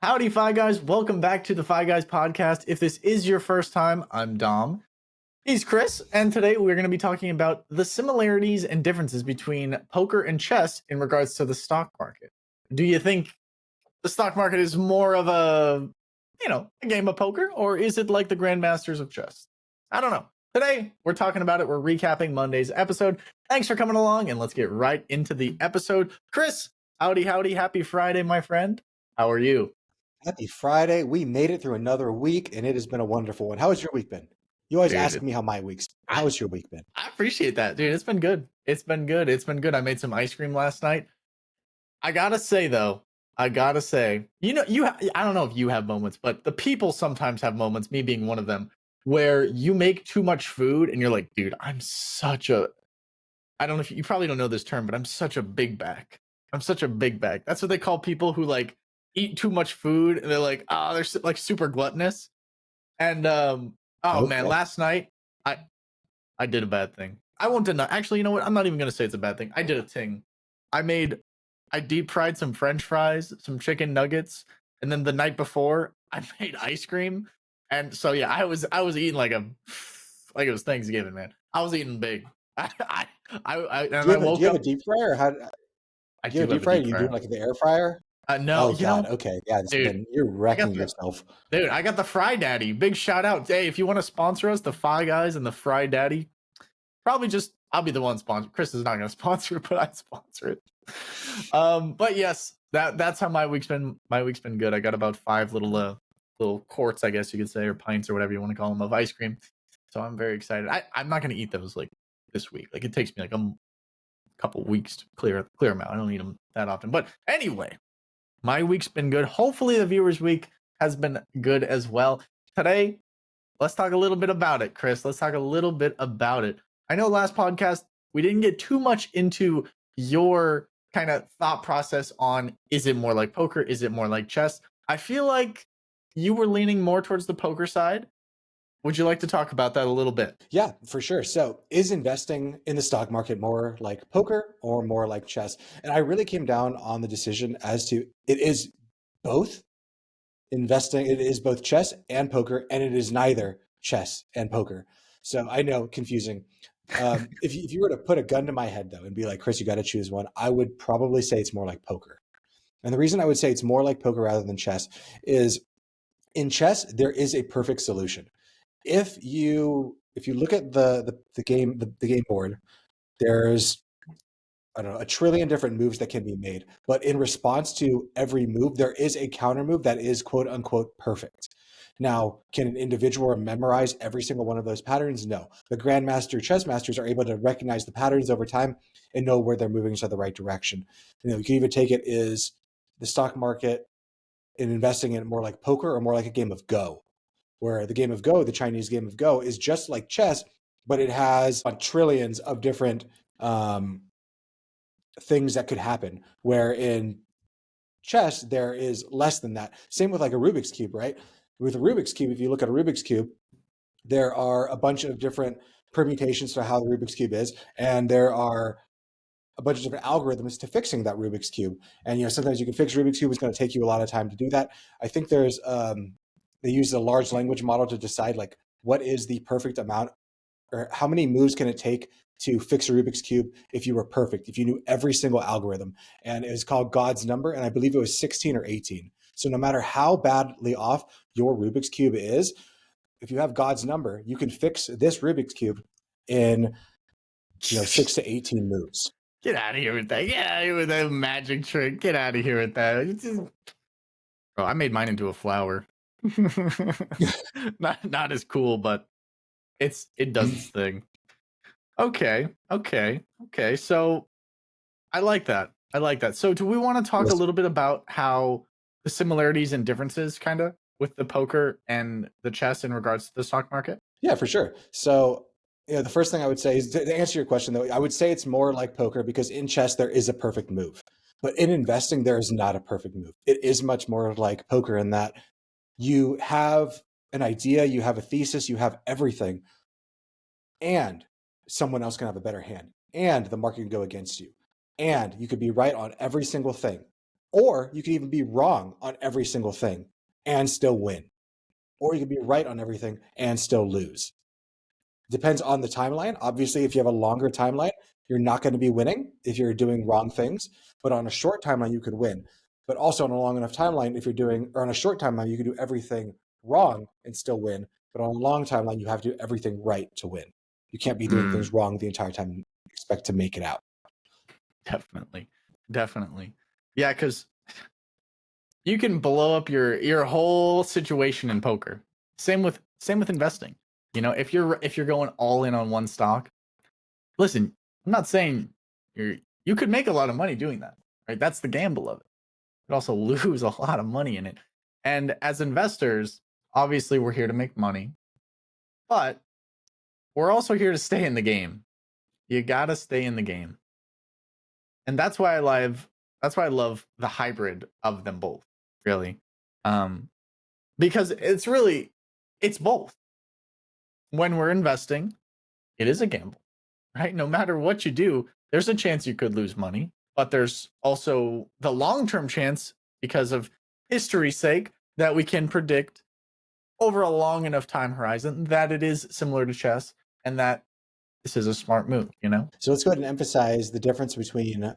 Howdy, Fi Guys. Welcome back to the Fi Guys podcast. If this is your first time, I'm Dom. He's Chris, and today we're going to be talking about the similarities and differences between poker and chess in regards to the stock market. Do you think the stock market is more of a game of poker, or is it like the grandmasters of chess? I don't know. Today, we're talking about it. We're recapping Monday's episode. Thanks for coming along, and let's get right into the episode. Chris, howdy. Happy Friday, my friend. How are you? Happy Friday. We made it through another week, and it has been a wonderful one. How has your week been? You always ask me how my week's been. How has your week been? I appreciate that, dude. It's been good. It's been good. I made some ice cream last night. I gotta say, though, I don't know if you have moments, but the people sometimes have moments, me being one of them, where you make too much food and you're like, dude, I don't know if you probably don't know this term, but I'm such a big back. That's what they call people who like eat too much food and they're like, oh, they're like super gluttonous. And man, last night I did a bad thing. I won't deny. Actually, you know what? I'm not even gonna say it's a bad thing. I did a thing. I deep fried some French fries, some chicken nuggets, and then the night before I made ice cream. And so yeah, I was eating like it was Thanksgiving, man. I was eating big. I woke Do you have up. a deep fryer? Or how? Do you have a deep fryer? You do it like in the air fryer? No, Oh God. Okay. Yeah. dude, You're wrecking yourself. Dude, I got the Fry Daddy. Big shout out. Hey, if you want to sponsor us, the Fi Guys and the Fry Daddy, I'll be the one sponsor. Chris is not going to sponsor it, but I sponsor it. But yes, that's how my week's been. My week's been good. I got about 5 little quarts, I guess you could say, or pints or whatever you want to call them, of ice cream. So I'm very excited. I'm not going to eat those like this week. Like it takes me like a couple weeks to clear them out. I don't eat them that often. But anyway, my week's been good. Hopefully the viewers' week has been good as well. Today, let's talk a little bit about it, Chris. Let's talk a little bit about it. I know last podcast, we didn't get too much into your kind of thought process on, is it more like poker? Is it more like chess? I feel like you were leaning more towards the poker side. Would you like to talk about that a little bit? Yeah, for sure. So is investing in the stock market more like poker or more like chess? And I really came down on the decision as to it is both investing. It is both chess and poker, and it is neither chess and poker. So I know, confusing. If you were to put a gun to my head, though, and be like, Chris, you got to choose one, I would probably say it's more like poker. And the reason I would say it's more like poker rather than chess is in chess, there is a perfect solution. If you look at the game board, there's, I don't know, a trillion different moves that can be made. But in response to every move, there is a counter move that is quote unquote perfect. Now, can an individual memorize every single one of those patterns? No. The grandmaster chess masters are able to recognize the patterns over time and know where they're moving to the right direction. You can even take it is the stock market and investing in it more like poker or more like a game of Go, where the game of Go, the Chinese game of Go, is just like chess, but it has trillions of different things that could happen, where in chess there is less than that. Same with like a Rubik's Cube, right? With a Rubik's Cube, if you look at a Rubik's Cube, there are a bunch of different permutations to how the Rubik's Cube is, and there are a bunch of different algorithms to fixing that Rubik's Cube. And sometimes you can fix Rubik's Cube. It's going to take you a lot of time to do that. I think there's they use a large language model to decide like what is the perfect amount, or how many moves can it take to fix a Rubik's Cube if you were perfect, if you knew every single algorithm. And it was called God's number, and I believe it was 16 or 18. So no matter how badly off your Rubik's Cube is, if you have God's number, you can fix this Rubik's Cube in 6 to 18 moves. Get out of here with that. Get out of here with that magic trick. Get out of here with that. Bro, I made mine into a flower. not as cool, but it does its thing. Okay. So I like that. So do we want to talk a little bit about how the similarities and differences kind of with the poker and the chess in regards to the stock market? Yeah, for sure. So the first thing I would say is to answer your question, though, I would say it's more like poker because in chess there is a perfect move. But in investing, there is not a perfect move. It is much more like poker in that you have an idea, you have a thesis, you have everything, and someone else can have a better hand, and the market can go against you, and you could be right on every single thing, Or you could even be wrong on every single thing and still win. Or you could be right on everything and still lose. Depends on the timeline. Obviously, if you have a longer timeline, you're not going to be winning if you're doing wrong things. But on a short timeline, you could win. But also on a long enough timeline, if you're doing, or on a short timeline, you can do everything wrong and still win. But on a long timeline, you have to do everything right to win. You can't be doing things wrong the entire time and expect to make it out. Definitely. Yeah, because you can blow up your whole situation in poker. Same with investing. You know, if you're going all in on one stock, listen, I'm not saying you could make a lot of money doing that, right? That's the gamble of it. You could also lose a lot of money in it. And as investors, obviously we're here to make money, but we're also here to stay in the game. You gotta stay in the game. And that's why I love the hybrid of them both, really. Because it's both. When we're investing, it is a gamble, right? No matter what you do, there's a chance you could lose money, but there's also the long-term chance, because of history's sake, that we can predict over a long enough time horizon that it is similar to chess and that this is a smart move, you know? So let's go ahead and emphasize the difference between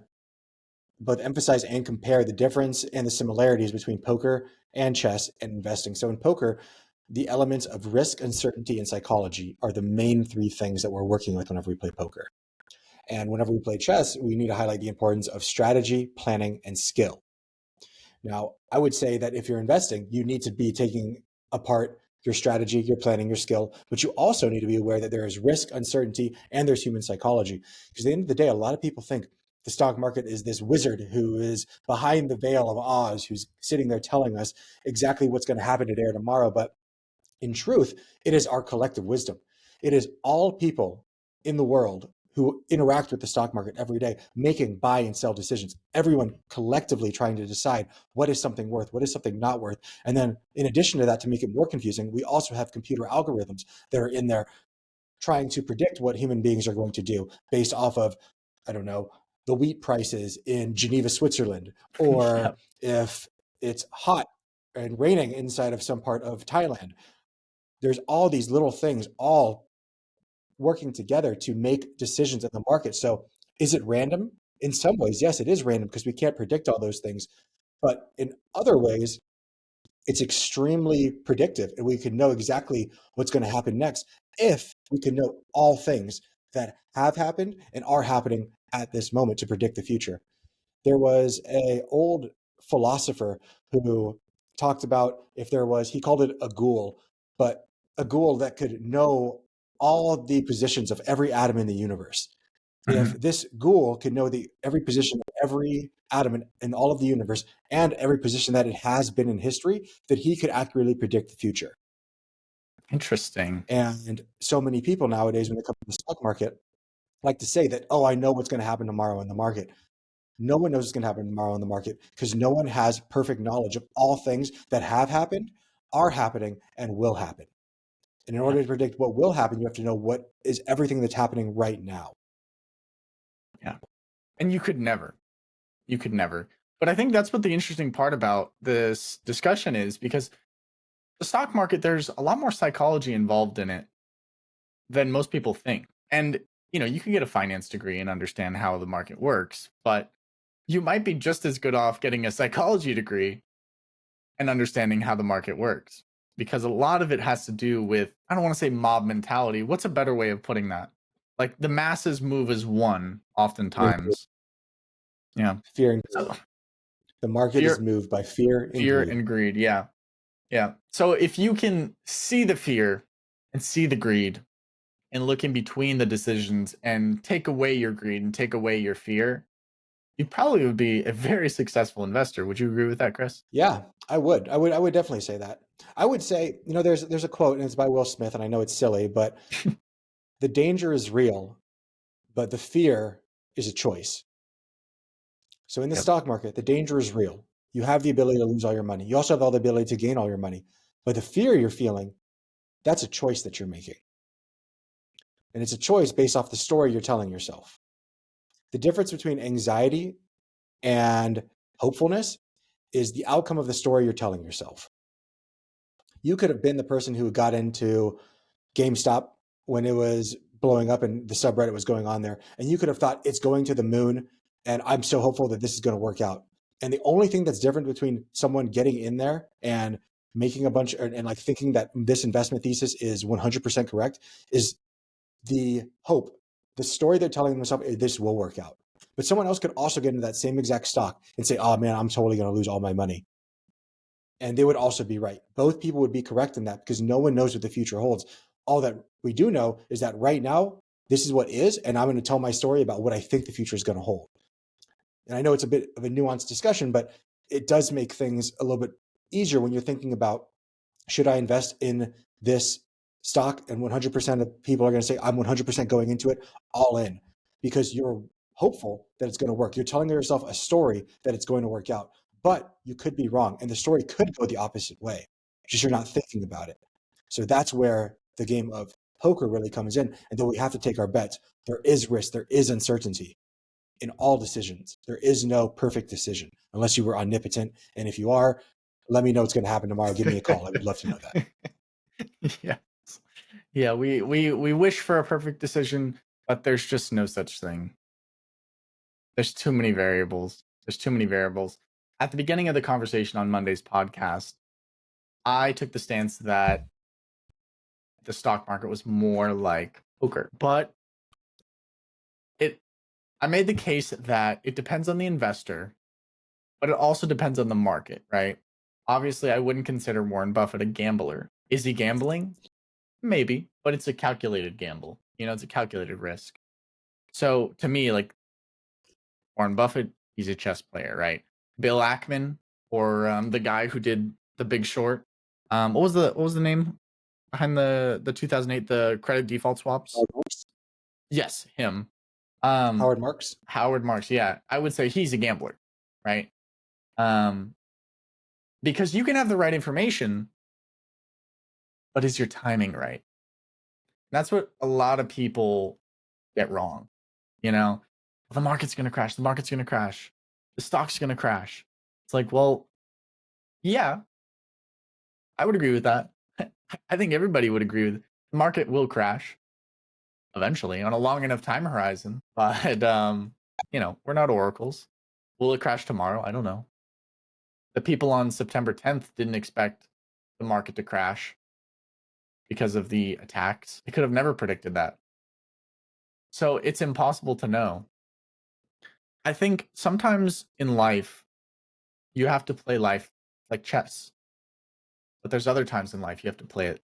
both emphasize and compare the difference and the similarities between poker and chess and investing. So in poker, the elements of risk, uncertainty, and psychology are the main three things that we're working with whenever we play poker. And whenever we play chess, we need to highlight the importance of strategy, planning, and skill. Now, I would say that if you're investing, you need to be taking apart your strategy, your planning, your skill, but you also need to be aware that there is risk, uncertainty, and there's human psychology. Because at the end of the day, a lot of people think the stock market is this wizard who is behind the veil of Oz, who's sitting there telling us exactly what's going to happen today or tomorrow. But in truth, it is our collective wisdom. It is all people in the world who interact with the stock market every day, making buy and sell decisions. Everyone collectively trying to decide what is something worth, what is something not worth. And then in addition to that, to make it more confusing, we also have computer algorithms that are in there trying to predict what human beings are going to do based off of, I don't know, the wheat prices in Geneva, Switzerland, or if it's hot and raining inside of some part of Thailand. There's all these little things all working together to make decisions in the market. So is it random? In some ways, yes, it is random because we can't predict all those things. But in other ways, it's extremely predictive and we can know exactly what's going to happen next if we can know all things that have happened and are happening at this moment to predict the future. There was an old philosopher who talked about if there was, he called it a ghoul, but a ghoul that could know all the positions of every atom in the universe. If this ghoul could know every position of every atom in all of the universe and every position that it has been in history, that he could accurately predict the future. Interesting. And so many people nowadays, when they come to the stock market, like to say that, oh, I know what's going to happen tomorrow in the market. No one knows what's going to happen tomorrow in the market because no one has perfect knowledge of all things that have happened, are happening, and will happen. And in order to predict what will happen, you have to know what is everything that's happening right now. Yeah. And you could never. But I think that's what the interesting part about this discussion is, because the stock market, there's a lot more psychology involved in it than most people think. And, you know, you can get a finance degree and understand how the market works, but you might be just as good off getting a psychology degree and understanding how the market works, because a lot of it has to do with, I don't want to say mob mentality. What's a better way of putting that? Like the masses move as one oftentimes. Yeah. Fear and So, greed. The market is moved by fear and greed. Yeah. Yeah. So if you can see the fear and see the greed and look in between the decisions and take away your greed and take away your fear, you probably would be a very successful investor. Would you agree with that, Chris? Yeah, I would. I would definitely say that. I would say, you know, there's a quote and it's by Will Smith, and I know it's silly, but the danger is real, but the fear is a choice. So in the stock market, the danger is real. You have the ability to lose all your money. You also have all the ability to gain all your money. But the fear you're feeling, that's a choice that you're making. And it's a choice based off the story you're telling yourself. The difference between anxiety and hopefulness is the outcome of the story you're telling yourself. You could have been the person who got into GameStop when it was blowing up and the subreddit was going on there, and you could have thought it's going to the moon, and I'm so hopeful that this is going to work out. And the only thing that's different between someone getting in there and making a bunch and like thinking that this investment thesis is 100% correct is the hope, the story they're telling themselves, this will work out. But someone else could also get into that same exact stock and say, oh man, I'm totally going to lose all my money. And they would also be right. Both people would be correct in that because no one knows what the future holds. All that we do know is that right now, this is what is, and I'm going to tell my story about what I think the future is going to hold. And I know it's a bit of a nuanced discussion, but it does make things a little bit easier when you're thinking about, should I invest in this stock? And 100% of people are going to say, I'm 100% going into it all in, because you're hopeful that it's going to work. You're telling yourself a story that it's going to work out, but you could be wrong. And the story could go the opposite way, just you're not thinking about it. So that's where the game of poker really comes in. And then we have to take our bets. There is risk. There is uncertainty in all decisions. There is no perfect decision unless you were omnipotent. And if you are, let me know what's going to happen tomorrow. Give me a call. I would love to know that. Yes. Yeah, we wish for a perfect decision, but there's just no such thing. There's too many variables. There's too many variables. At the beginning of the conversation on Monday's podcast, I took the stance that the stock market was more like poker, but I made the case that it depends on the investor, but it also depends on the market, right? Obviously, I wouldn't consider Warren Buffett a gambler. Is he gambling? Maybe, but it's a calculated gamble. It's a calculated risk. So to me, like Warren Buffett, he's a chess player, right? Bill Ackman, or the guy who did The Big Short. What was the name behind the 2008 the credit default swaps? Yes, him. Howard Marks. Howard Marks, yeah. I would say he's a gambler, right? Because you can have the right information, but is your timing right? That's what a lot of people get wrong. The market's going to crash. The market's going to crash. The stock's going to crash. It's like, well, yeah, I would agree with that. I think everybody would agree with the market will crash eventually on a long enough time horizon. But, we're not oracles. Will it crash tomorrow? I don't know. The people on September 10th didn't expect the market to crash because of the attacks. They could have never predicted that. So it's impossible to know. I think sometimes in life, you have to play life like chess. But there's other times in life you have to play it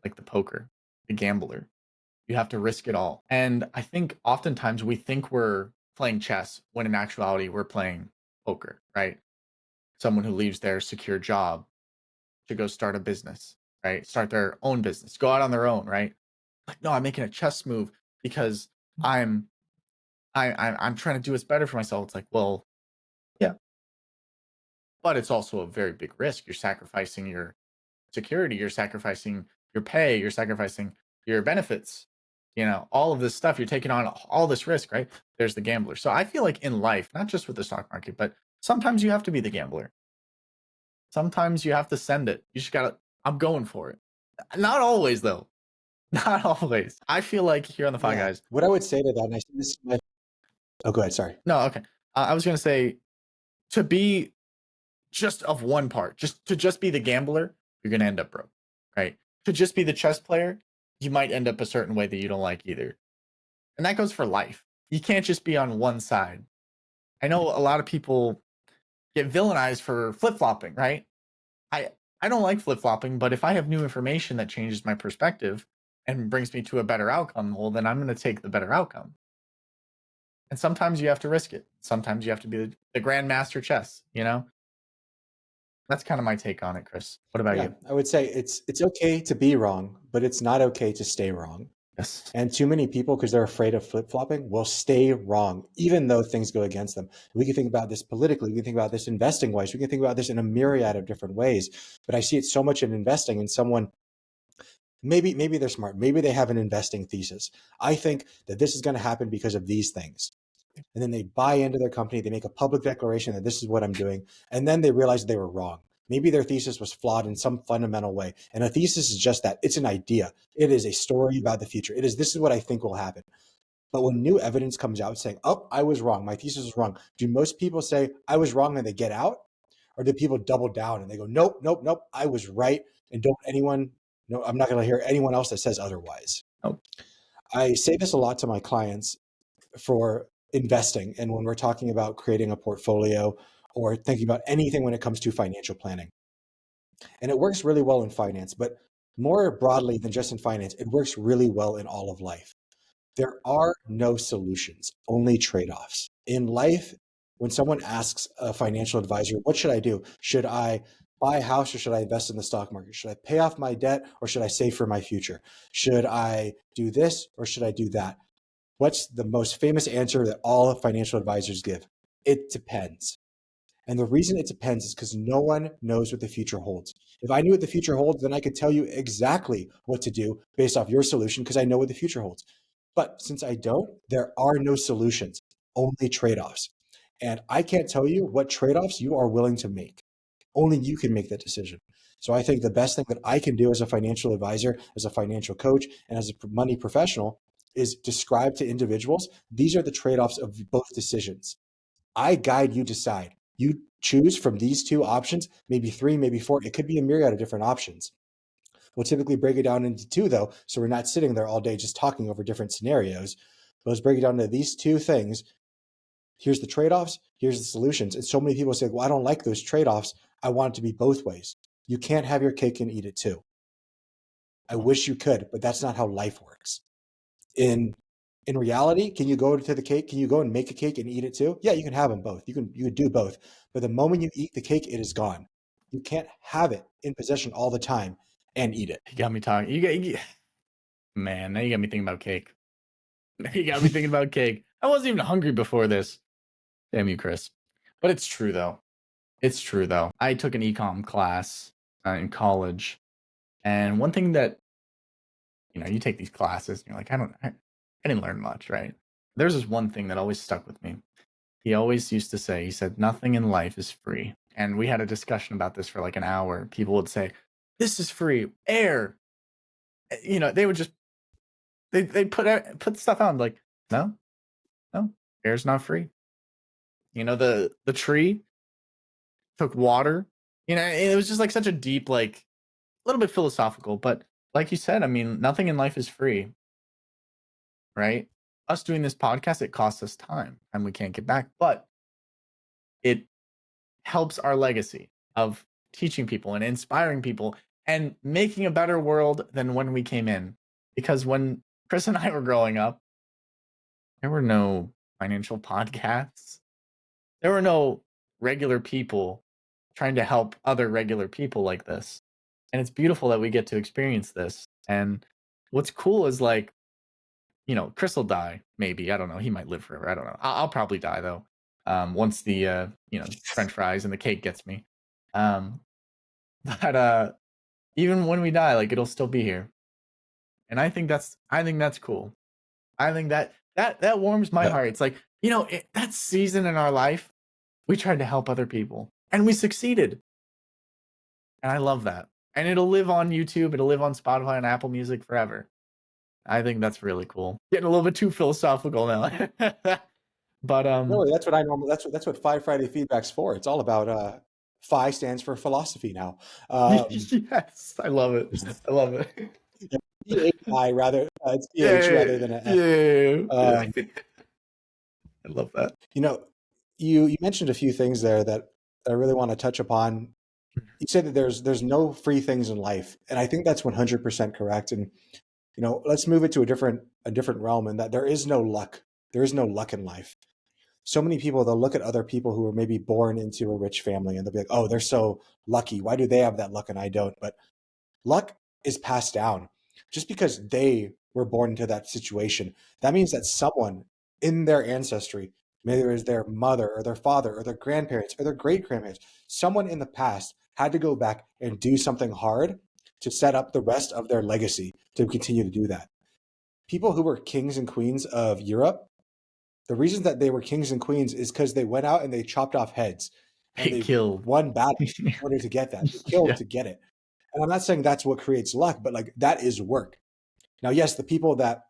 like the poker, the gambler. You have to risk it all. And I think oftentimes we think we're playing chess when in actuality we're playing poker, right? Someone who leaves their secure job to go start a business, right? Start their own business, go out on their own, right? Like, no, I'm making a chess move because I'm trying to do what's better for myself. It's like, well, yeah, but it's also a very big risk. You're sacrificing your security, you're sacrificing your pay, you're sacrificing your benefits, all of this stuff. You're taking on all this risk, right? There's the gambler. So I feel like in life, not just with the stock market, but sometimes you have to be the gambler. Sometimes you have to send it. You just gotta, I'm going for it. Not always though. Not always. I feel like here on the Five Guys. What I would say to that, and I see this. Oh, go ahead. Sorry. No, okay. I was gonna say, to be just of one part, just be the gambler, you're gonna end up broke, right? To just be the chess player, you might end up a certain way that you don't like either. And that goes for life. You can't just be on one side. I know a lot of people get villainized for flip-flopping, right? I don't like flip-flopping, but if I have new information that changes my perspective and brings me to a better outcome, well, then I'm going to take the better outcome. And sometimes you have to risk it. Sometimes you have to be the grandmaster chess, That's kind of my take on it, Chris. What about you? I would say it's okay to be wrong, but it's not okay to stay wrong. Yes. And too many people, because they're afraid of flip-flopping, will stay wrong, even though things go against them. We can think about this politically. We can think about this investing-wise. We can think about this in a myriad of different ways. But I see it so much in investing, and someone, maybe they're smart. Maybe they have an investing thesis. I think that this is going to happen because of these things. and then they buy into their company. They make a public declaration that this is what I'm doing. And then they realize they were wrong. Maybe their thesis was flawed in some fundamental way. And a thesis is just that. It's an idea. It is a story about the future. It is, this is what I think will happen. But when new evidence comes out saying, oh, I was wrong, my thesis was wrong, do most people say, I was wrong, and they get out? Or do people double down and they go, nope, nope, nope, I was right. And don't anyone, no, I'm not going to hear anyone else that says otherwise. Nope. I say this a lot to my clients for investing. And when we're talking about creating a portfolio or thinking about anything when it comes to financial planning. And it works really well in finance, but more broadly than just in finance, it works really well in all of life. There are no solutions, only trade-offs. In life, when someone asks a financial advisor, what should I do? Should I buy a house or should I invest in the stock market? Should I pay off my debt or should I save for my future? Should I do this or should I do that? What's the most famous answer that all financial advisors give? It depends. And the reason it depends is because no one knows what the future holds. If I knew what the future holds, then I could tell you exactly what to do based off your solution because I know what the future holds. But since I don't, there are no solutions, only trade-offs. And I can't tell you what trade-offs you are willing to make. Only you can make that decision. So I think the best thing that I can do as a financial advisor, as a financial coach, and as a money professional is describe to individuals, these are the trade-offs of both decisions. I guide you decide. You choose from these two options, maybe three, maybe four. It could be a myriad of different options. We'll typically break it down into two, though, so we're not sitting there all day just talking over different scenarios. But let's break it down to these two things. Here's the trade-offs, here's the solutions. And so many people say, well, I don't like those trade-offs. I want it to be both ways. You can't have your cake and eat it too. I wish you could, but that's not how life works. In reality, can you go to the cake? Can you go and make a cake and eat it too? Yeah, you can have them both. You can do both. But the moment you eat the cake, it is gone. You can't have it in possession all the time and eat it. You got me talking. Man, now you got me thinking about cake. You got me thinking about cake. I wasn't even hungry before this. Damn you, Chris. But it's true, though. It's true, though. I took an econ class in college. And one thing that, you take these classes and you're like, I didn't learn much, right? There's this one thing that always stuck with me. He always used to say, he said, nothing in life is free. And we had a discussion about this for like an hour. People would say, this is free. Air. They would just, they put stuff out and like, no, air's not free. The tree took water. It was just like such a deep, like a little bit philosophical, but like you said, I mean, nothing in life is free, right? Us doing this podcast, it costs us time and we can't get back, but it helps our legacy of teaching people and inspiring people and making a better world than when we came in. Because when Chris and I were growing up, there were no financial podcasts. There were no regular people trying to help other regular people like this. And it's beautiful that we get to experience this. And what's cool is like, Chris will die, maybe. I don't know. He might live forever. I don't know. I'll probably die though. Once the French fries and the cake gets me. But even when we die, like it'll still be here. And I think that's cool. I think that warms my heart. It's like, that season in our life, we tried to help other people and we succeeded. And I love that. And it'll live on YouTube. It'll live on Spotify and Apple Music forever. I think that's really cool. Getting a little bit too philosophical now. But No, that's what I normally. That's what Fi Friday feedback's for. It's all about Phi stands for philosophy now. Yes, I love it. I love it. P-H-I rather it's Yeah, PH rather than an F. yeah. I love that. You mentioned a few things there that I really want to touch upon. You said that there's no free things in life, and I think that's 100% correct. And let's move it to a different realm, in that there is no luck. There is no luck in life. So many people, they'll look at other people who are maybe born into a rich family and they'll be like, oh, they're so lucky. Why do they have that luck and I don't? But luck is passed down. Just because they were born into that situation, that means that someone in their ancestry, maybe it was their mother or their father or their grandparents or their great grandparents, someone in the past had to go back and do something hard to set up the rest of their legacy to continue to do that. People who were kings and queens of Europe, The reason that they were kings and queens is because they went out and they chopped off heads and They they killed. won battles in order to get that. They killed Yeah. to get it. And I'm not saying that's what creates luck, but like that is work. Now, yes, the people that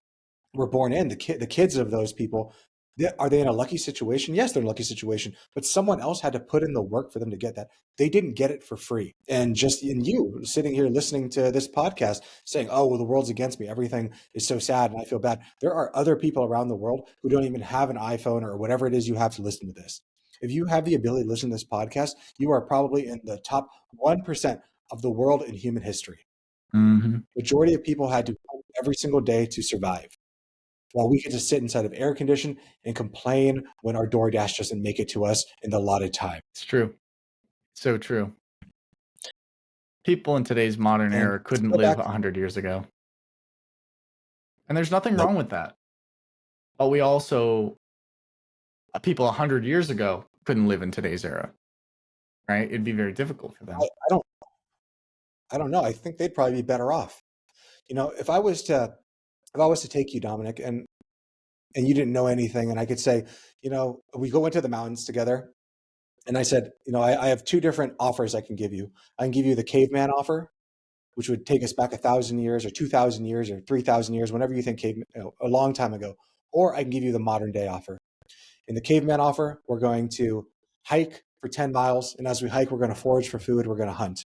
were born in, the kids of those people, are they in a lucky situation? Yes, they're in a lucky situation, but someone else had to put in the work for them to get that. They didn't get it for free. And just in you sitting here listening to this podcast saying, oh, well, the world's against me. Everything is so sad and I feel bad. There are other people around the world who don't even have an iPhone or whatever it is you have to listen to this. If you have the ability to listen to this podcast, you are probably in the top 1% of the world in human history. Mm-hmm. Majority of people had to work every single day to survive, while we get to sit inside of air condition and complain when our DoorDash doesn't make it to us in the allotted time. It's true. So true. People in today's modern And era couldn't go live back. 100 years ago. And there's nothing Nope. wrong with that. But we also, people 100 years ago couldn't live in today's era, right? It'd be very difficult for them. I don't know. I think they'd probably be better off. You know, if I was to take you, Dominic, and you didn't know anything, and I could say, you know, we go into the mountains together, and I said, you know, I have two different offers I can give you. I can give you the caveman offer, which would take us back 1,000 years or 2,000 years or 3,000 years, whenever you think a long time ago. Or I can give you the modern day offer. In the caveman offer, we're going to hike for 10 miles. And as we hike, we're going to forage for food. We're going to hunt.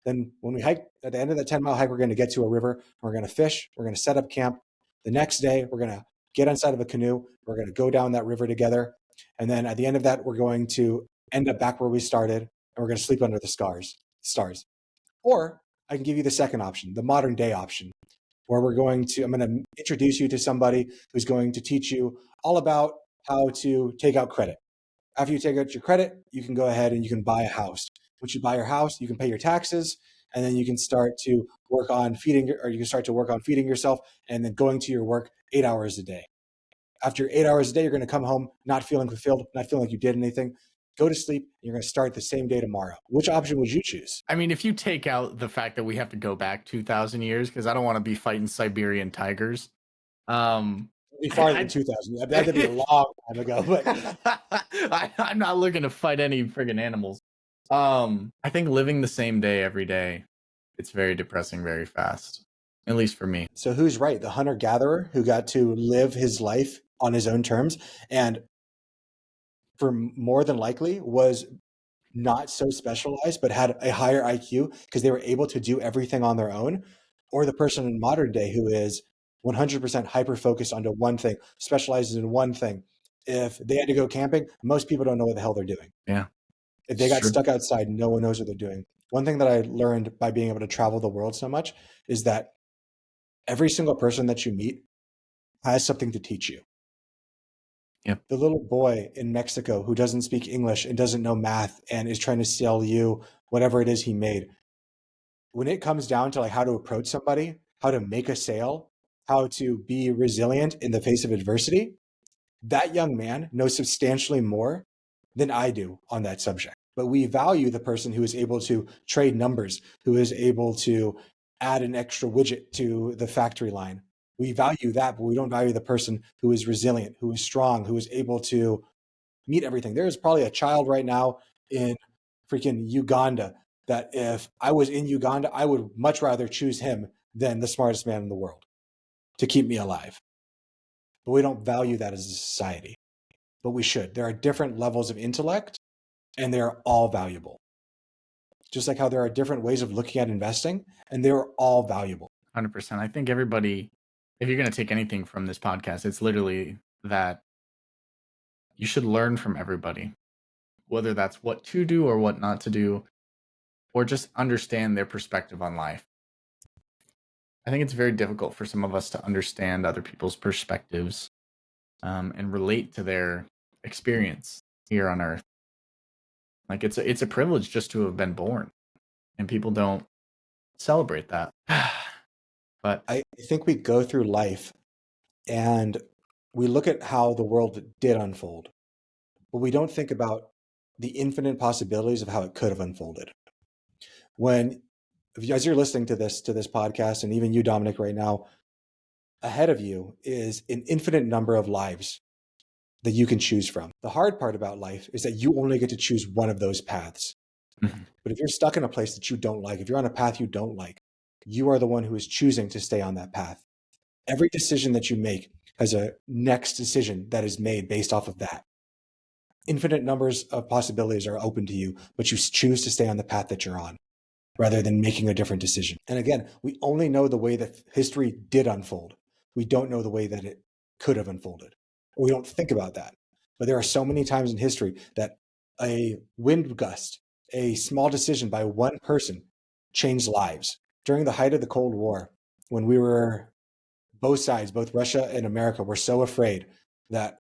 Then when we hike, at the end of that 10-mile hike, we're going to get to a river. We're going to fish. We're going to set up camp. The next day, we're going to get inside of a canoe. We're going to go down that river together. And then at the end of that, we're going to end up back where we started. And we're going to sleep under the stars. Or I can give you the second option, the modern day option, where I'm going to introduce you to somebody who's going to teach you all about how to take out credit. After you take out your credit, you can go ahead and you can buy a house. Once you buy your house, you can pay your taxes, and then you can start to work on feeding yourself and then going to your work 8 hours a day. After 8 hours a day, you're going to come home not feeling fulfilled, not feeling like you did anything. Go to sleep. You're going to start the same day tomorrow. Which option would you choose? I mean, if you take out the fact that we have to go back 2,000 years, because I don't want to be fighting Siberian tigers. It'd be farther than 2000. That'd be a long time ago. But I'm not looking to fight any friggin' animals. I think living the same day every day, it's very depressing very fast. At least for me. So who's right? The hunter-gatherer who got to live his life on his own terms and for more than likely was not so specialized but had a higher IQ because they were able to do everything on their own, or the person in modern day who is 100% hyper-focused onto one thing, specializes in one thing. If they had to go camping, most people don't know what the hell they're doing. Yeah. If they got Sure. stuck outside, no one knows what they're doing. One thing that I learned by being able to travel the world so much is that every single person that you meet has something to teach you. Yep. The little boy in Mexico who doesn't speak English and doesn't know math and is trying to sell you whatever it is he made. When it comes down to like how to approach somebody, how to make a sale, how to be resilient in the face of adversity, that young man knows substantially more than I do on that subject. But we value the person who is able to trade numbers, who is able to add an extra widget to the factory line. We value that, but we don't value the person who is resilient, who is strong, who is able to meet everything. There is probably a child right now in freaking Uganda that if I was in Uganda, I would much rather choose him than the smartest man in the world to keep me alive. But we don't value that as a society. But we should. There are different levels of intellect, and they're all valuable. Just like how there are different ways of looking at investing, and they're all valuable. 100%. I think everybody, if you're going to take anything from this podcast, it's literally that you should learn from everybody, whether that's what to do or what not to do, or just understand their perspective on life. I think it's very difficult for some of us to understand other people's perspectives and relate to their experience here on Earth. Like it's a privilege just to have been born, and people don't celebrate that. But I think we go through life and we look at how the world did unfold, but we don't think about the infinite possibilities of how it could have unfolded. As you're listening to this podcast, and even you, Dominic, right now, ahead of you is an infinite number of lives that you can choose from. The hard part about life is that you only get to choose one of those paths. Mhm. But if you're stuck in a place that you don't like, if you're on a path you don't like, you are the one who is choosing to stay on that path. Every decision that you make has a next decision that is made based off of that. Infinite numbers of possibilities are open to you, but you choose to stay on the path that you're on rather than making a different decision. And again, we only know the way that history did unfold. We don't know the way that it could have unfolded. We don't think about that. But there are so many times in history that a wind gust, a small decision by one person changed lives. During the height of the Cold War, when we were both sides, both Russia and America, were so afraid that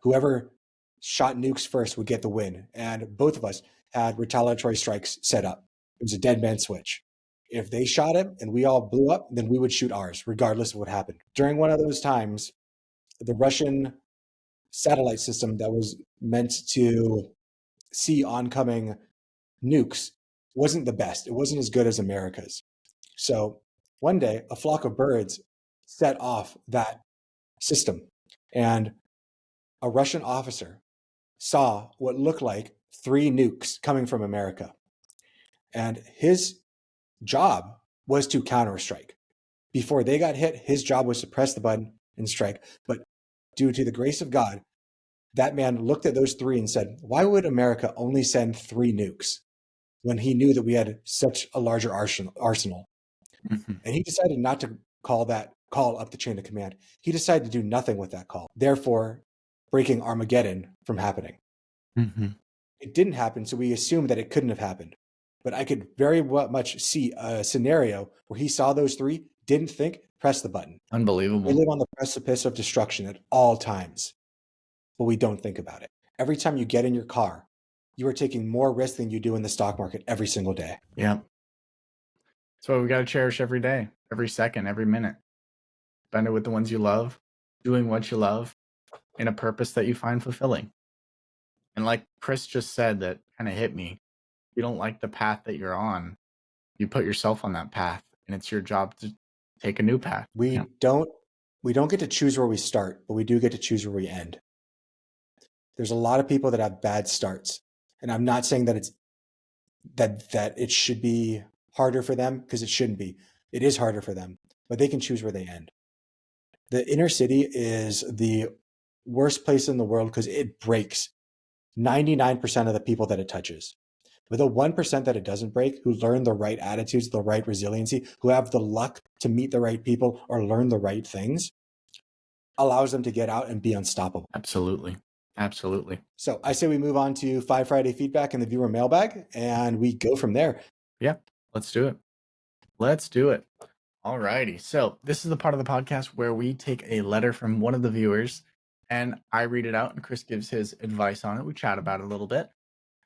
whoever shot nukes first would get the win. And both of us had retaliatory strikes set up. It was a dead man switch. If they shot him and we all blew up, then we would shoot ours, regardless of what happened. During one of those times, the Russian satellite system that was meant to see oncoming nukes wasn't the best. It wasn't as good as America's. So one day, a flock of birds set off that system, and a Russian officer saw what looked like 3 nukes coming from America. And his job was to counterstrike. Before they got hit, his job was to press the button and strike. But due to the grace of God, that man looked at those 3 and said, why would America only send 3 nukes when he knew that we had such a larger arsenal? Mhm. And he decided not to call up the chain of command. He decided to do nothing with that call, therefore breaking Armageddon from happening. Mhm. It didn't happen, so we assumed that it couldn't have happened. But I could very much see a scenario where he saw those 3, didn't think, press the button. We Unbelievable. live on the precipice of destruction at all times, but we don't think about it. Every time you get in your car, you are taking more risk than you do in the stock market every single day. Yeah. That's why we got to cherish every day, every second, every minute. Spend it with the ones you love, doing what you love, in a purpose that you find fulfilling. And like Chris just said, that kind of hit me. You don't like the path that you're on, you put yourself on that path, and it's your job to take a new path. We don't get to choose where we start, but we do get to choose where we end. There's a lot of people that have bad starts, and I'm not saying that it should be harder for them, because it shouldn't be. It is harder for them, but they can choose where they end. The inner city is the worst place in the world because it breaks 99% of the people that it touches. But the 1% that it doesn't break, who learn the right attitudes, the right resiliency, who have the luck to meet the right people or learn the right things, allows them to get out and be unstoppable. Absolutely. Absolutely. So I say we move on to 5 Friday feedback and the viewer mailbag, and we go from there. Yeah, let's do it. Let's do it. All righty. So this is the part of the podcast where we take a letter from one of the viewers and I read it out and Chris gives his advice on it. We chat about it a little bit.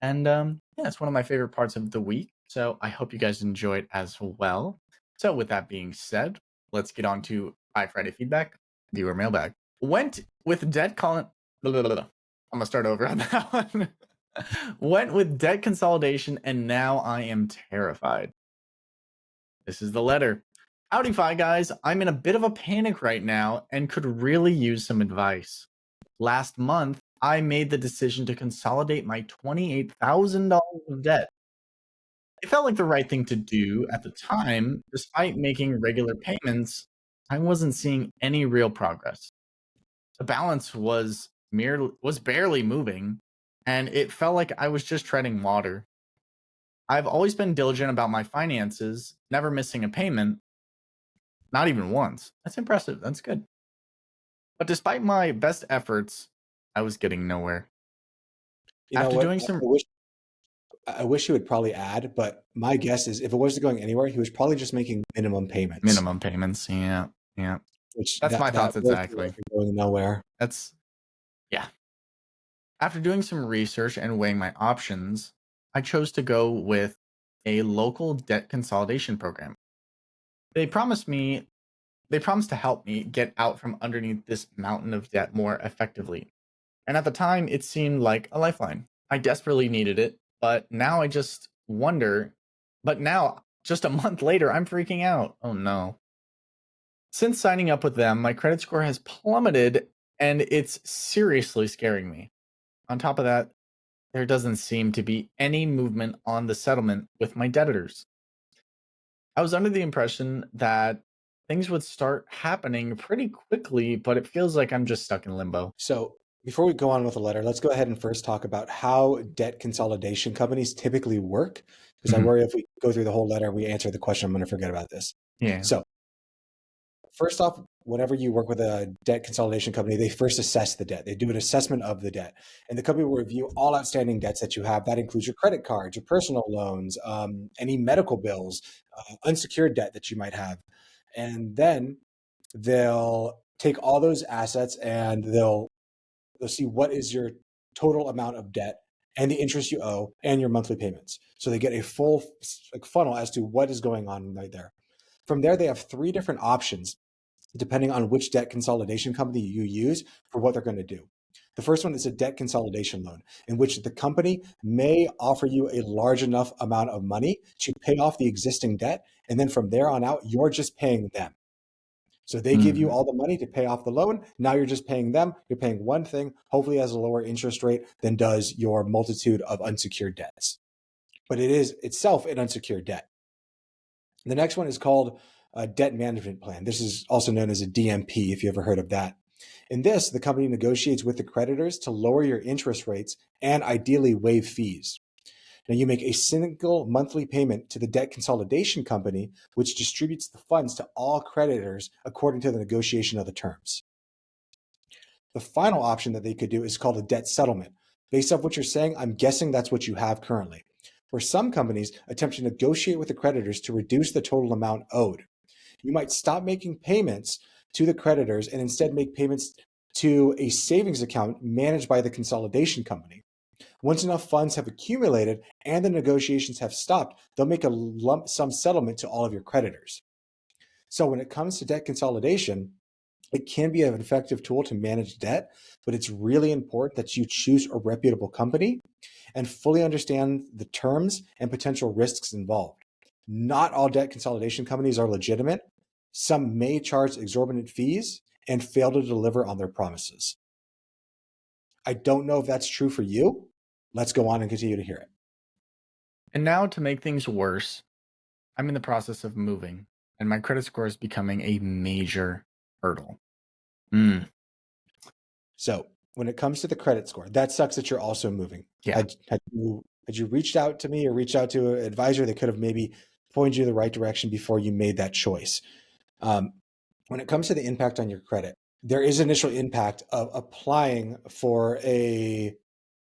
And yeah, it's one of my favorite parts of the week. So I hope you guys enjoy it as well. So with that being said, let's get on to 5 Friday feedback, viewer mailbag. Went with debt I'm gonna start over on that one. Went with debt consolidation and now I am terrified. This is the letter. Howdy, Fi Guys. I'm in a bit of a panic right now and could really use some advice. Last month, I made the decision to consolidate my $28,000 of debt. It felt like the right thing to do at the time. Despite making regular payments, I wasn't seeing any real progress. The balance was barely moving, and it felt like I was just treading water. I've always been diligent about my finances, never missing a payment, not even once. That's impressive. That's good. But despite my best efforts, I was getting nowhere. You know After what? doing some I wish he would probably add, but my guess is if it wasn't going anywhere, he was probably just making minimum payments. minimum payments, yeah. Which That's my thoughts was exactly. going nowhere. That's yeah. After doing some research and weighing my options, I chose to go with a local debt consolidation program. They promised to help me get out from underneath this mountain of debt more effectively. And at the time, it seemed like a lifeline. I desperately needed it, but now I just wonder. But now, just a month later, I'm freaking out. Oh no. Since signing up with them, my credit score has plummeted And it's seriously scaring me. On top of that, there doesn't seem to be any movement on the settlement with my debtors. I was under the impression that things would start happening pretty quickly, but it feels like I'm just stuck in limbo. So before we go on with the letter, let's go ahead and first talk about how debt consolidation companies typically work, because I Mhm. worry if we go through the whole letter and we answer the question, I'm going to forget about this. Yeah. So first off, whenever you work with a debt consolidation company, they first assess the debt. They do an assessment of the debt. And the company will review all outstanding debts that you have. That includes your credit cards, your personal loans, any medical bills, unsecured debt that you might have. And then they'll take all those assets and they'll see what is your total amount of debt and the interest you owe and your monthly payments. So they get a full funnel as to what is going on right there. From there, they have three different options depending on which debt consolidation company you use for what they're going to do. The first one is a debt consolidation loan, in which the company may offer you a large enough amount of money to pay off the existing debt. And then from there on out, you're just paying them. So they give you Mhm. all the money to pay off the loan. Now you're just paying them. You're paying one thing, hopefully has a lower interest rate than does your multitude of unsecured debts. But it is itself an unsecured debt. The next one is called a debt management plan. This is also known as a DMP, if you ever heard of that. In this, the company negotiates with the creditors to lower your interest rates and ideally waive fees. Now, you make a single monthly payment to the debt consolidation company, which distributes the funds to all creditors according to the negotiation of the terms. The final option that they could do is called a debt settlement. Based off what you're saying, I'm guessing that's what you have currently, where some companies attempt to negotiate with the creditors to reduce the total amount owed. You might stop making payments to the creditors and instead make payments to a savings account managed by the consolidation company. Once enough funds have accumulated and the negotiations have stopped, they'll make a lump sum settlement to all of your creditors. So when it comes to debt consolidation, it can be an effective tool to manage debt, but it's really important that you choose a reputable company and fully understand the terms and potential risks involved. Not all debt consolidation companies are legitimate. Some may charge exorbitant fees and fail to deliver on their promises. I don't know if that's true for you. Let's go on and continue to hear it. And now, to make things worse, I'm in the process of moving, and my credit score is becoming a major hurdle. So when it comes to the credit score, that sucks that you're also moving. Yeah. Had you reached out to me or reached out to an advisor that could have maybe pointed you in the right direction before you made that choice? When it comes to the impact on your credit, there is initial impact of applying for a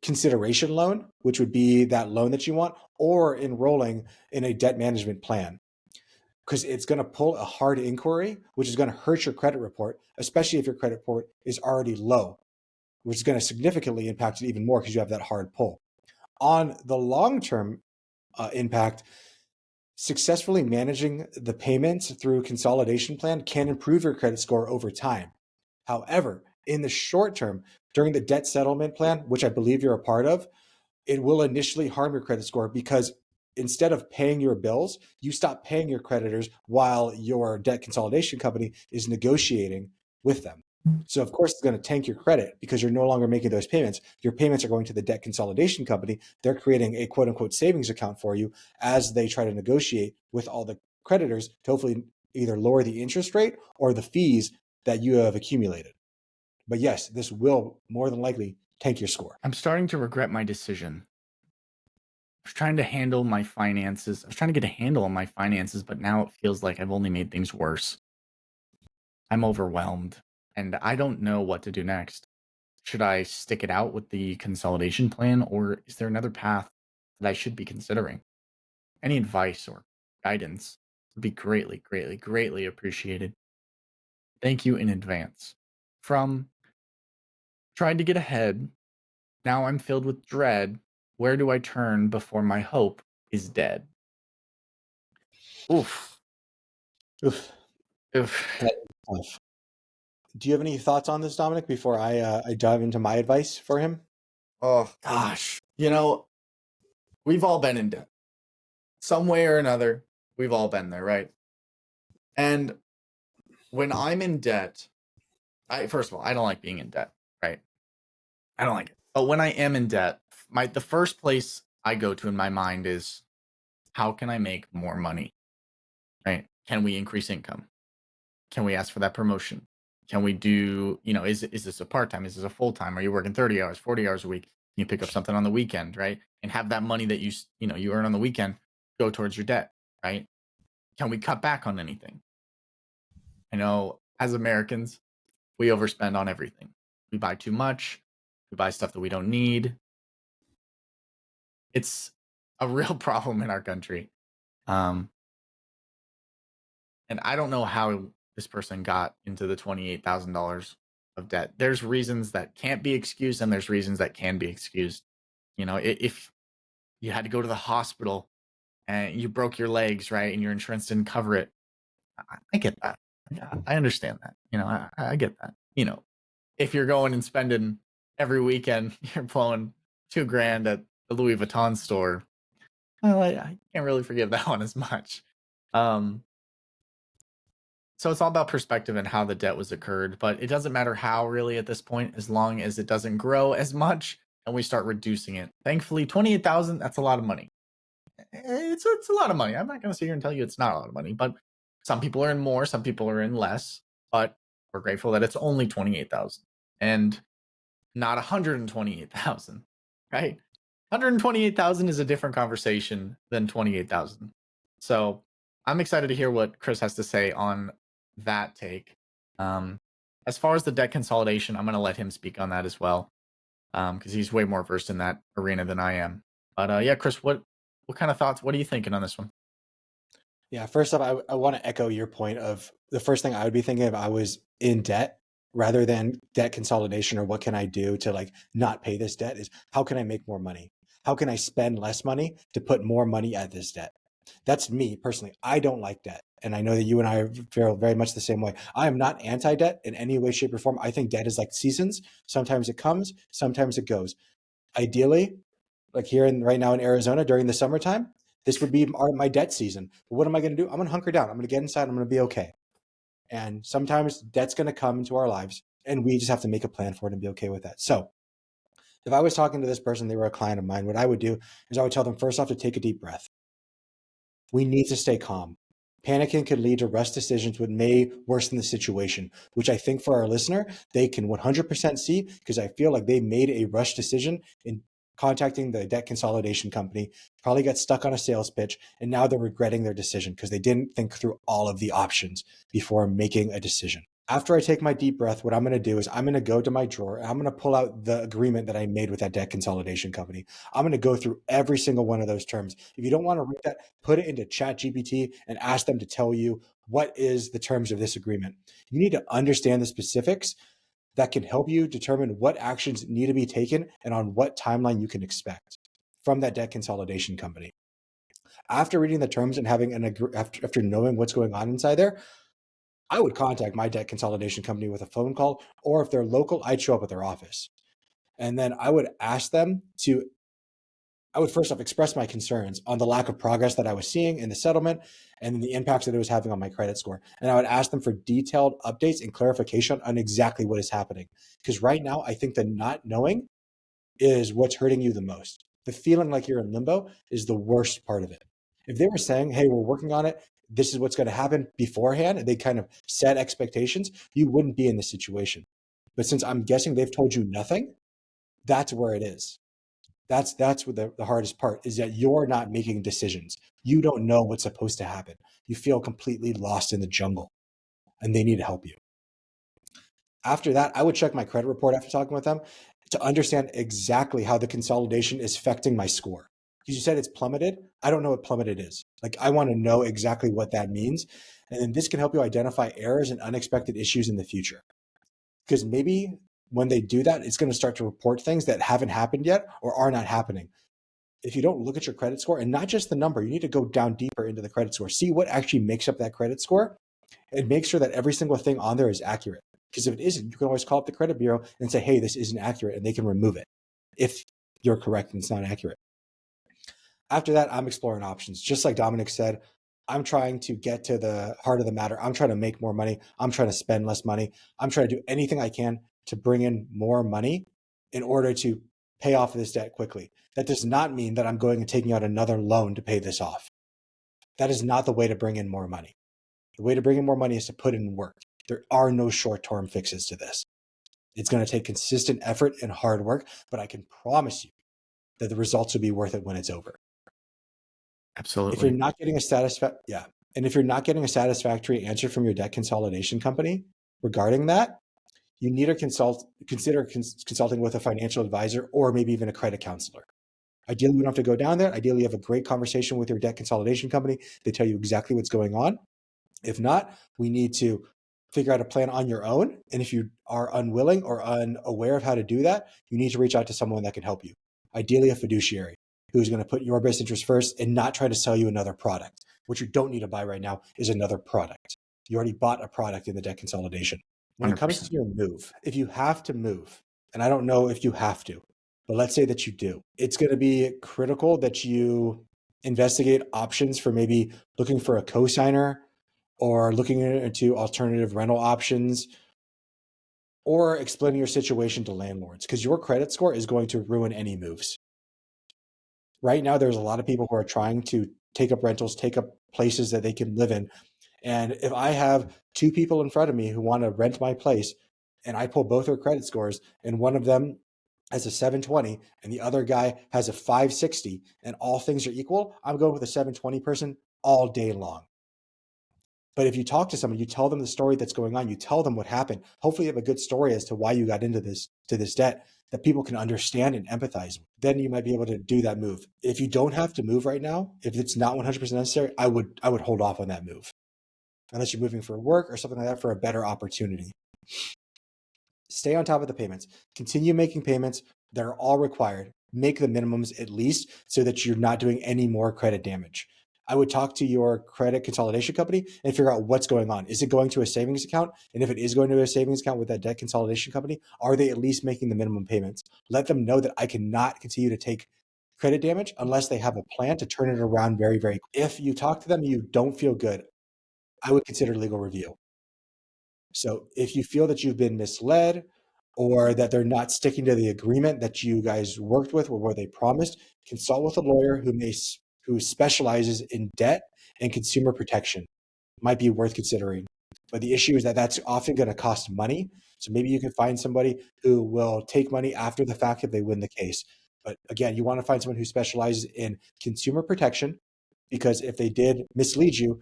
consideration loan, which would be that loan that you want, or enrolling in a debt management plan. Because it's going to pull a hard inquiry, which is going to hurt your credit report, especially if your credit report is already low, which is going to significantly impact it even more because you have that hard pull. On the long-term impact, successfully managing the payments through consolidation plan can improve your credit score over time. However, in the short term, during the debt settlement plan, which I believe you're a part of, it will initially harm your credit score because instead of paying your bills, you stop paying your creditors while your debt consolidation company is negotiating with them. So of course it's going to tank your credit because you're no longer making those payments. Your payments are going to the debt consolidation company. They're creating a quote unquote savings account for you as they try to negotiate with all the creditors to hopefully either lower the interest rate or the fees that you have accumulated. But yes, this will more than likely tank your score. I'm starting to regret my decision. I was trying to handle my finances. I was trying to get a handle on my finances, but now it feels like I've only made things worse. I'm overwhelmed, and I don't know what to do next. Should I stick it out with the consolidation plan, or is there another path that I should be considering? Any advice or guidance would be greatly, greatly, greatly appreciated. Thank you in advance. From trying to get ahead, now I'm filled with dread. Where do I turn before my hope is dead? Oof. Oof, Oof. that is tough. Do you have any thoughts on this, Dominic, before I dive into my advice for him? Oh, gosh. We've all been in debt. Some way or another, we've all been there, right? And when I'm in debt, First of all, I don't like being in debt, right? I don't like it. But when I am in debt, the first place I go to in my mind is, how can I make more money? Right? Can we increase income? Can we ask for that promotion? Can we do, is this a part-time? Is this a full-time? Are you working 30 hours, 40 hours a week? Can you pick up something on the weekend, right? And have that money that you earn on the weekend go towards your debt, right? Can we cut back on anything? I know as Americans, we overspend on everything. We buy too much. We buy stuff that we don't need. It's a real problem in our country. Um, and I don't know how this person got into the $28,000 of debt. There's reasons that can't be excused, and there's reasons that can be excused. If you had to go to the hospital and you broke your legs, right, and your insurance didn't cover it, I get that. I understand that. I get that. If you're going and spending every weekend, you're blowing $2,000 at the Louis Vuitton store. Well, I can't really forgive that one as much. So it's all about perspective and how the debt was occurred, but it doesn't matter how really at this point, as long as it doesn't grow as much and we start reducing it. Thankfully, 28,000, that's a lot of money. It's a lot of money. I'm not going to sit here and tell you it's not a lot of money, but some people are in more, some people are in less, but we're grateful that it's only 28,000 and not 128,000, right? 128,000 is a different conversation than 28,000. So I'm excited to hear what Chris has to say on that take. As far as the debt consolidation, I'm going to let him speak on that as well, because he's way more versed in that arena than I am. But yeah, Chris, what kind of thoughts? What are you thinking on this one? Yeah, first off, I want to echo your point of the first thing I would be thinking if I was in debt rather than debt consolidation or what can I do to like not pay this debt is how can I make more money? How can I spend less money to put more money at this debt? That's me personally. I don't like debt. And I know that you and I feel very much the same way. I am not anti-debt in any way, shape, or form. I think debt is like seasons. Sometimes it comes, sometimes it goes. Ideally, like here right now in Arizona during the summertime, this would be my debt season. But what am I going to do? I'm going to hunker down. I'm going to get inside. I'm going to be okay. And sometimes debt's going to come into our lives and we just have to make a plan for it and be okay with that. So if I was talking to this person, they were a client of mine, what I would do is I would tell them first off to take a deep breath. We need to stay calm. Panicking could lead to rush decisions, which may worsen the situation, which I think for our listener, they can 100% see because I feel like they made a rush decision in contacting the debt consolidation company, probably got stuck on a sales pitch, and now they're regretting their decision because they didn't think through all of the options before making a decision. After I take my deep breath, what I'm going to do is I'm going to go to my drawer and I'm going to pull out the agreement that I made with that debt consolidation company. I'm going to go through every single one of those terms. If you don't want to read that, put it into ChatGPT and ask them to tell you what is the terms of this agreement. You need to understand the specifics that can help you determine what actions need to be taken and on what timeline you can expect from that debt consolidation company. After reading the terms and having after knowing what's going on inside there, I would contact my debt consolidation company with a phone call, or if they're local, I'd show up at their office. And then I would ask them I would first off express my concerns on the lack of progress that I was seeing in the settlement and the impacts that it was having on my credit score. And I would ask them for detailed updates and clarification on exactly what is happening. Because right now, I think the not knowing is what's hurting you the most. The feeling like you're in limbo is the worst part of it. If they were saying, hey, we're working on it, this is what's going to happen beforehand, and they kind of set expectations, you wouldn't be in this situation. But since I'm guessing they've told you nothing, that's where it is. That's what the hardest part is, that you're not making decisions. You don't know what's supposed to happen. You feel completely lost in the jungle, and they need to help you. After that, I would check my credit report after talking with them to understand exactly how the consolidation is affecting my score. Because you said it's plummeted. I don't know what plummeted is. Like, I want to know exactly what that means. And then this can help you identify errors and unexpected issues in the future. Because maybe when they do that, it's going to start to report things that haven't happened yet or are not happening. If you don't look at your credit score, and not just the number, you need to go down deeper into the credit score, see what actually makes up that credit score, and make sure that every single thing on there is accurate. Because if it isn't, you can always call up the credit bureau and say, hey, this isn't accurate, and they can remove it if you're correct and it's not accurate. After that, I'm exploring options. Just like Dominic said, I'm trying to get to the heart of the matter. I'm trying to make more money. I'm trying to spend less money. I'm trying to do anything I can to bring in more money in order to pay off this debt quickly. That does not mean that I'm going and taking out another loan to pay this off. That is not the way to bring in more money. The way to bring in more money is to put in work. There are no short-term fixes to this. It's going to take consistent effort and hard work, but I can promise you that the results will be worth it when it's over. If you're Absolutely. not getting if you're not getting a satisfactory answer from your debt consolidation company regarding that, you need to consider consulting with a financial advisor or maybe even a credit counselor. Ideally, you don't have to go down there. Ideally, you have a great conversation with your debt consolidation company. They tell you exactly what's going on. If not, we need to figure out a plan on your own. And if you are unwilling or unaware of how to do that, you need to reach out to someone that can help you. Ideally, a fiduciary who's going to put your best interest first and not try to sell you another product. What you don't need to buy right now is another product. You already bought a product in the debt consolidation. When it comes to 100%. your move, if you have to move, and I don't know if you have to, but let's say that you do, it's going to be critical that you investigate options for maybe looking for a co-signer or looking into alternative rental options or explaining your situation to landlords, because your credit score is going to ruin any moves. Right now, there's a lot of people who are trying to take up rentals, take up places that they can live in. And if I have two people in front of me who want to rent my place and I pull both their credit scores and one of them has a 720 and the other guy has a 560 and all things are equal, I'm going with a 720 person all day long. But if you talk to someone, you tell them the story that's going on, you tell them what happened. Hopefully you have a good story as to why you got into this debt that people can understand and empathize with. Then you might be able to do that move. If you don't have to move right now, if it's not 100% necessary, I would hold off on that move. Unless you're moving for work or something like that for a better opportunity. Stay on top of the payments. Continue making payments that are all required. Make the minimums at least so that you're not doing any more credit damage. I would talk to your credit consolidation company and figure out what's going on. Is it going to a savings account? And if it is going to a savings account with that debt consolidation company, are they at least making the minimum payments? Let them know that I cannot continue to take credit damage unless they have a plan to turn it around very, very quickly. If you talk to them and you don't feel good, I would consider legal review. So if you feel that you've been misled or that they're not sticking to the agreement that you guys worked with or where they promised, consult with a lawyer who specializes in debt and consumer protection. Might be worth considering. But the issue is that that's often going to cost money. So maybe you can find somebody who will take money after the fact if they win the case. But again, you want to find someone who specializes in consumer protection, because if they did mislead you,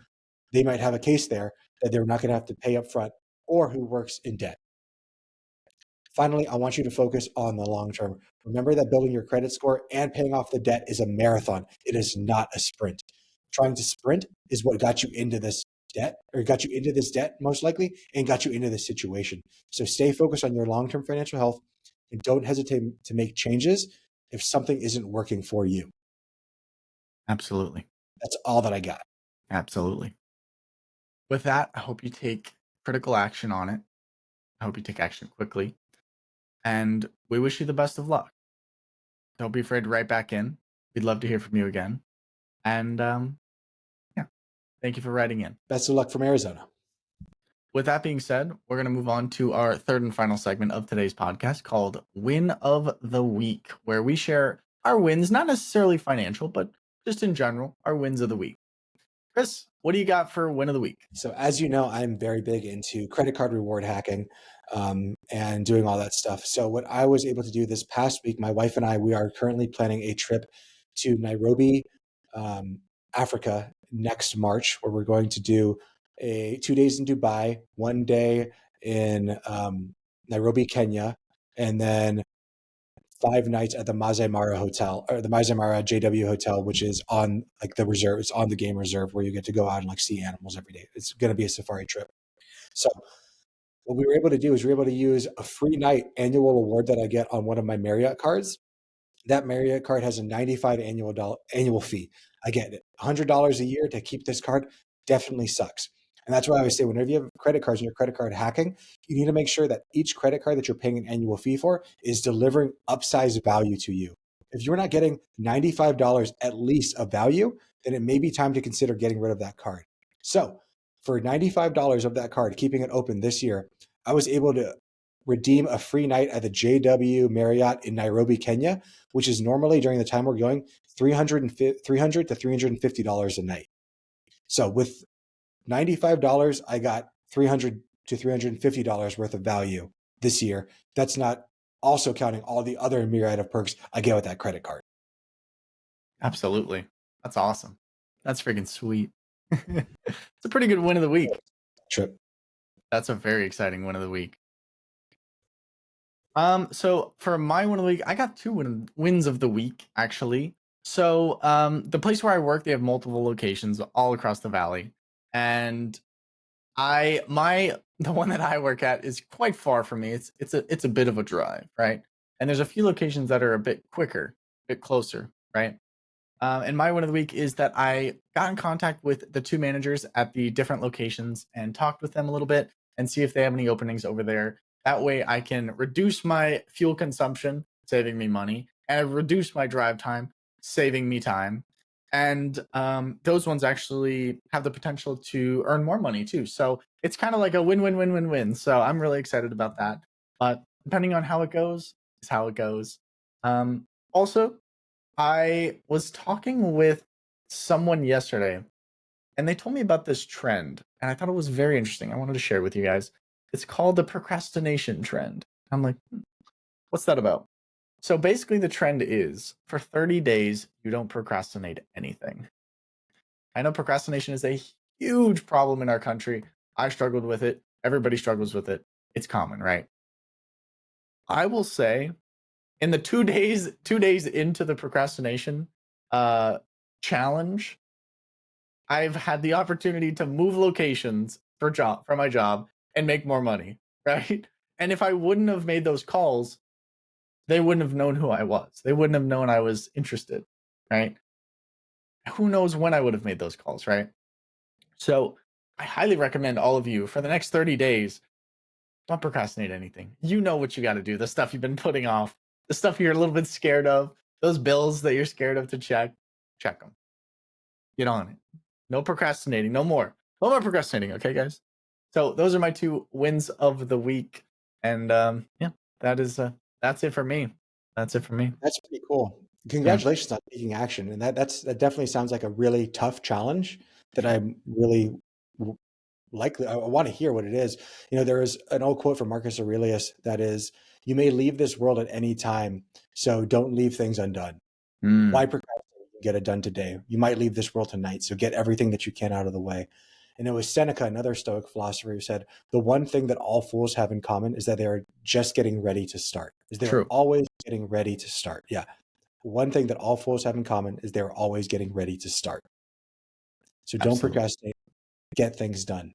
they might have a case there that they're not going to have to pay up front, or who works in debt. Finally, I want you to focus on the long term. Remember that building your credit score and paying off the debt is a marathon. It is not a sprint. Trying to sprint is what got you into this debt most likely, and got you into this situation. So stay focused on your long-term financial health and don't hesitate to make changes if something isn't working for you. Absolutely. That's all that I got. Absolutely. With that, I hope you take critical action on it. I hope you take action quickly. And we wish you the best of luck. Don't be afraid to write back in. We'd love to hear from you again. And yeah, thank you for writing in. Best of luck from Arizona. With that being said, we're going to move on to our third and final segment of today's podcast called Win of the Week, where we share our wins, not necessarily financial, but just in general, our wins of the week. Chris, what do you got for win of the week? So as you know, I'm very big into credit card reward hacking and doing all that stuff. So what I was able to do this past week, my wife and I, we are currently planning a trip to Nairobi, Africa next March, where we're going to do 2 days in Dubai, 1 day in Nairobi, Kenya, and then 5 nights at the Masai Mara Hotel, or the Masai Mara JW Hotel, which is on like the reserve. It's on the game reserve where you get to go out and like see animals every day. It's going to be a safari trip. So what we were able to do is we were able to use a free night annual award that I get on one of my Marriott cards. That Marriott card has a $95 annual fee. I get it. $100 a year to keep this card definitely sucks. And that's why I always say, whenever you have credit cards and you're credit card hacking, you need to make sure that each credit card that you're paying an annual fee for is delivering upsized value to you. If you're not getting $95 at least of value, then it may be time to consider getting rid of that card. So for $95 of that card, keeping it open this year, I was able to redeem a free night at the JW Marriott in Nairobi, Kenya, which is normally during the time we're going $300 to $350 a night. So with $95, I got $300 to $350 worth of value this year. That's not also counting all the other myriad of perks I get with that credit card. Absolutely. That's awesome. That's freaking sweet. It's a pretty good win of the week. Trip. That's a very exciting win of the week. So for my win of the week, I got two wins of the week, actually. So the place where I work, they have multiple locations all across the valley. And the one that I work at is quite far from me. It's a bit of a drive, right? And there's a few locations that are a bit quicker, a bit closer, right? And my win of the week is that I got in contact with the two managers at the different locations and talked with them a little bit and see if they have any openings over there. That way I can reduce my fuel consumption, saving me money, and reduce my drive time, saving me time. And those ones actually have the potential to earn more money too. So it's kind of like a win-win-win-win-win. So I'm really excited about that. But depending on how it goes, is how it goes. Also, I was talking with someone yesterday and they told me about this trend and I thought it was very interesting. I wanted to share it with you guys. It's called the procrastination trend. I'm like, what's that about? So basically the trend is for 30 days, you don't procrastinate anything. I know procrastination is a huge problem in our country. I struggled with it. Everybody struggles with it. It's common, right? I will say in the 2 days into the procrastination challenge, I've had the opportunity to move locations for my job and make more money, right? And if I wouldn't have made those calls, they wouldn't have known who I was. They wouldn't have known I was interested, right? Who knows when I would have made those calls, right? So I highly recommend all of you for the next 30 days, don't procrastinate anything. You know what you got to do, the stuff you've been putting off, the stuff you're a little bit scared of, those bills that you're scared of to check them. Get on it. No procrastinating, no more. No more procrastinating, okay, guys? So those are my two wins of the week. And yeah, that's it for me. That's it for me. That's pretty cool. Congratulations on taking action. And that definitely sounds like a really tough challenge that I'm really likely, I want to hear what it is. You know, there is an old quote from Marcus Aurelius that is, "You may leave this world at any time, so don't leave things undone." Why procrastinate? Get it done today. You might leave this world tonight, so get everything that you can out of the way. And it was Seneca, another Stoic philosopher, who said, the one thing that all fools have in common is that they are just getting ready to start. Is they're always getting ready to start. Yeah. One thing that all fools have in common is they're always getting ready to start. So don't procrastinate. Get things done.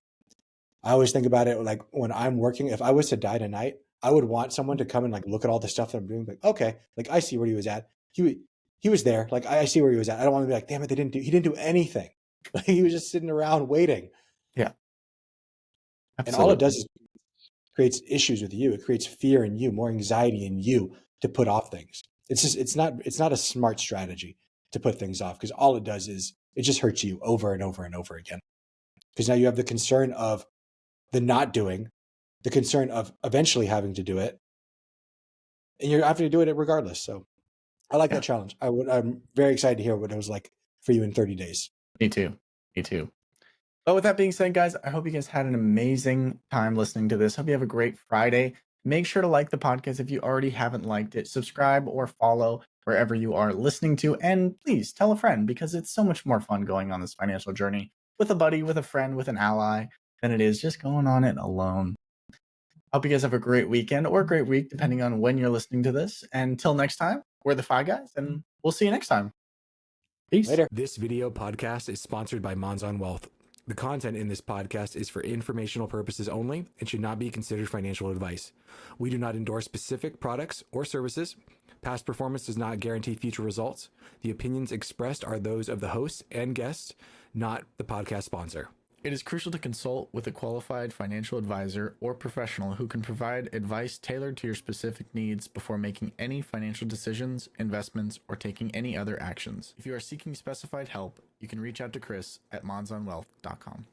I always think about it like when I'm working, if I was to die tonight, I would want someone to come and like look at all the stuff that I'm doing. Like, okay, like I see where he was at. He was there. Like I see where he was at. I don't want to be like, damn it, he didn't do anything. Like he was just sitting around waiting. Yeah. Absolutely. And all it does is creates issues with you. It creates fear in you, more anxiety in you to put off things. It's not a smart strategy to put things off, because all it does is it just hurts you over and over and over again. Because now you have the concern of the not doing, the concern of eventually having to do it, and you're having to do it regardless. So I like that challenge. I'm very excited to hear what it was like for you in 30 days. Me too. But with that being said, guys, I hope you guys had an amazing time listening to this. Hope you have a great Friday. Make sure to like the podcast if you already haven't liked it. Subscribe or follow wherever you are listening to. And please tell a friend, because it's so much more fun going on this financial journey with a buddy, with a friend, with an ally than it is just going on it alone. Hope you guys have a great weekend or a great week, depending on when you're listening to this. And until next time, we're the Fi Guys, and we'll see you next time. Peace. Later. This video podcast is sponsored by Monzon Wealth. The content in this podcast is for informational purposes only and should not be considered financial advice. We do not endorse specific products or services. Past performance does not guarantee future results. The opinions expressed are those of the host and guests, not the podcast sponsor. It is crucial to consult with a qualified financial advisor or professional who can provide advice tailored to your specific needs before making any financial decisions, investments, or taking any other actions. If you are seeking specified help, you can reach out to Chris at monzonwealth.com.